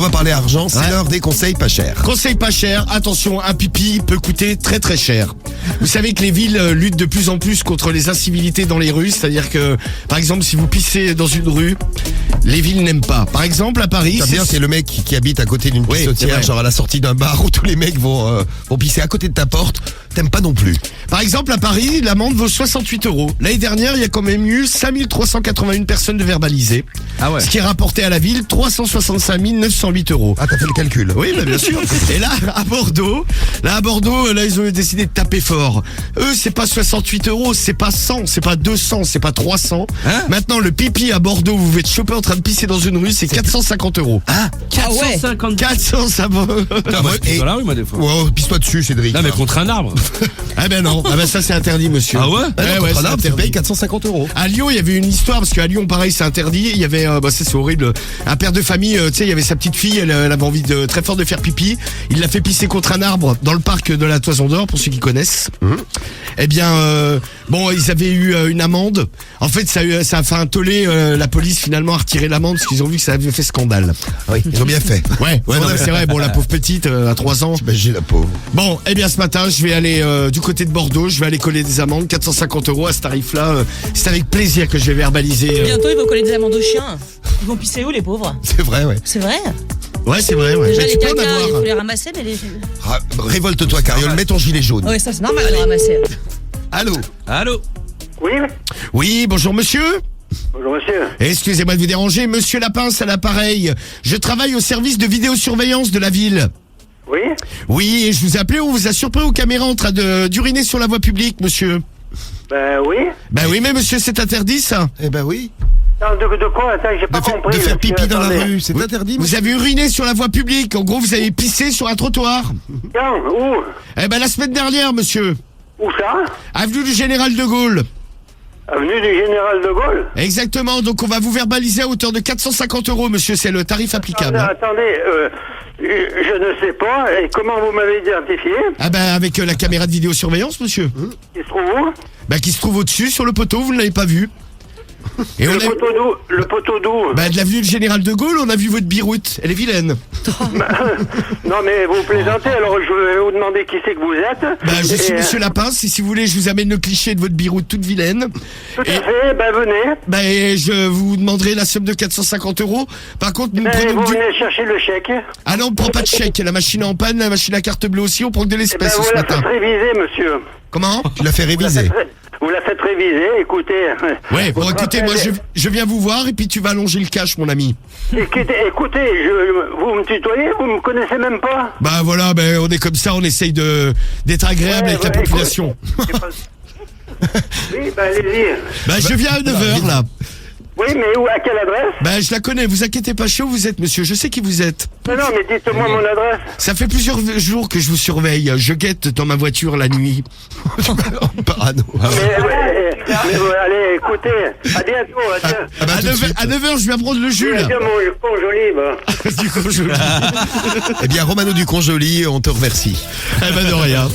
va parler argent, c'est l'heure des conseils pas chers. Conseil pas cher, attention, un pipi peut coûter très très cher. Vous savez que les villes luttent de plus en plus contre les incivilités dans les rues, c'est-à-dire que, par exemple, si vous pissez dans une rue, les villes n'aiment pas. Par exemple, à Paris... Ça bien, c'est le mec qui habite à côté d'une pissotière, genre à la sortie d'un bar où tous les mecs vont pisser à côté de ta porte. T'aimes pas non plus. Par exemple, à Paris, l'amende vaut 68 €. L'année dernière, il y a quand même eu 5381 personnes de verbalisées. Ah ouais. Ce qui est rapporté à la ville 365 908 €. Ah, t'as fait le calcul. Oui, bah bien sûr. Et là, à Bordeaux, ils ont décidé de taper fort. Eux, c'est pas 68 €, c'est pas 100, c'est pas 200, c'est pas 300. Maintenant, le pipi à Bordeaux, vous êtes chopé en train de pisser dans une rue, c'est 450 €. Ah, 450. 450. et... Dans la rue, moi, des fois. Ouais, pisse-toi dessus, Cédric. Non, mais contre un arbre. Ah ben non, ça c'est interdit, monsieur. Ah ouais? Ouais, c'est tu interdit. payes 450 €. À Lyon, il y avait une histoire, parce qu'à Lyon, pareil, c'est interdit. Il y avait, ça c'est horrible, un père de famille, tu sais, il y avait sa petite fille, elle avait envie très fort de faire pipi. Il l'a fait pisser contre un arbre dans le parc de la Toison d'Or, pour ceux qui connaissent. Eh bien, ils avaient eu une amende. En fait, ça a fait un tollé. La police finalement a retiré l'amende parce qu'ils ont vu que ça avait fait scandale. Oui, ils ont bien fait. Ouais, non, mais c'est vrai. Bon, la pauvre petite à 3 ans. J'ai la pauvre. Bon, eh bien ce matin, je vais aller du côté de Bordeaux. Je vais aller coller des amendes, 450 € à ce tarif-là. C'est avec plaisir que je vais verbaliser. Bientôt, ils vont coller des amendes aux chiens. Ils vont pisser où, les pauvres? C'est vrai, ouais. C'est vrai. Ouais, c'est vrai. Ouais. Déjà, Mais les tu peux en caca, il avoir. faut les ramasser, mais les... Révolte-toi, Cariole, mets ton gilet jaune. Ouais, ça, c'est normal de les ramasser. Allô? Allô? Oui, Oui, bonjour monsieur. bonjour monsieur. Excusez-moi de vous déranger, monsieur Lapince à l'appareil. Je travaille au service de vidéosurveillance de la ville. Oui, Oui, et je vous appelais, on vous a surpris aux caméras en train d'uriner sur la voie publique, monsieur. ben oui. Ben oui, mais monsieur, c'est interdit, ça. Eh ben oui. Non, de quoi? Attends, j'ai pas compris. De faire monsieur, pipi dans la attendez. rue, c'est interdit. Vous avez uriné sur la voie publique. En gros, vous avez pissé sur un trottoir. Quand? Où? Eh ben, la semaine dernière, monsieur. Où ça? Avenue du Général de Gaulle. Avenue du Général de Gaulle? Exactement, donc on va vous verbaliser à hauteur de 450 €, monsieur. C'est le tarif applicable. Attendez, je ne sais pas. Et comment vous m'avez identifié? Ah ben, avec la caméra de vidéosurveillance, monsieur. Qui se trouve où? Ben, qui se trouve au-dessus, sur le poteau, vous ne l'avez pas vu. Et Le poteau d'où? Ben, de l'avenue du Général de Gaulle, on a vu votre biroute. Elle est vilaine. Non, mais vous plaisantez, alors je vais vous demander qui c'est que vous êtes. Ben, je suis Et, monsieur Lapince, et si vous voulez, je vous amène le cliché de votre biroute toute vilaine. Tout à fait, ben venez. Ben, je vous demanderai la somme de 450 €. Par contre, nous Ben, prenons vous du... venez chercher le chèque. Ah non, on prend pas de chèque. La machine est en panne, la machine à carte bleue aussi, on prend que de Eh ben, l'espèce vous ce la matin. faites réviser, monsieur. Comment? Tu l'as fait réviser. Vous la faites réviser, écoutez. Ouais, bon, Votre écoutez, moi, appel je viens vous voir et puis tu vas allonger le cash, mon ami. Écoutez, vous me tutoyez, vous me connaissez même pas. Bah voilà, ben on est comme ça, on essaye d'être agréable avec la Ouais, population. Oui, ben allez-y. Bah je viens à 9h là. Oui, mais où, à quelle adresse? Bah je la connais, vous inquiétez pas, je sais où vous êtes, monsieur, je sais qui vous êtes. Non, mais dites-moi mon adresse. Ça fait plusieurs jours que je vous surveille, je guette dans ma voiture la nuit. Parano. Allez, écoutez, à bientôt, adieu. À 9h, je viens prendre le jus là. Adieu, mon conjoli, bah. Du coup, je... Eh bien, Romano du Conjoli, on te remercie. Eh ben de rien.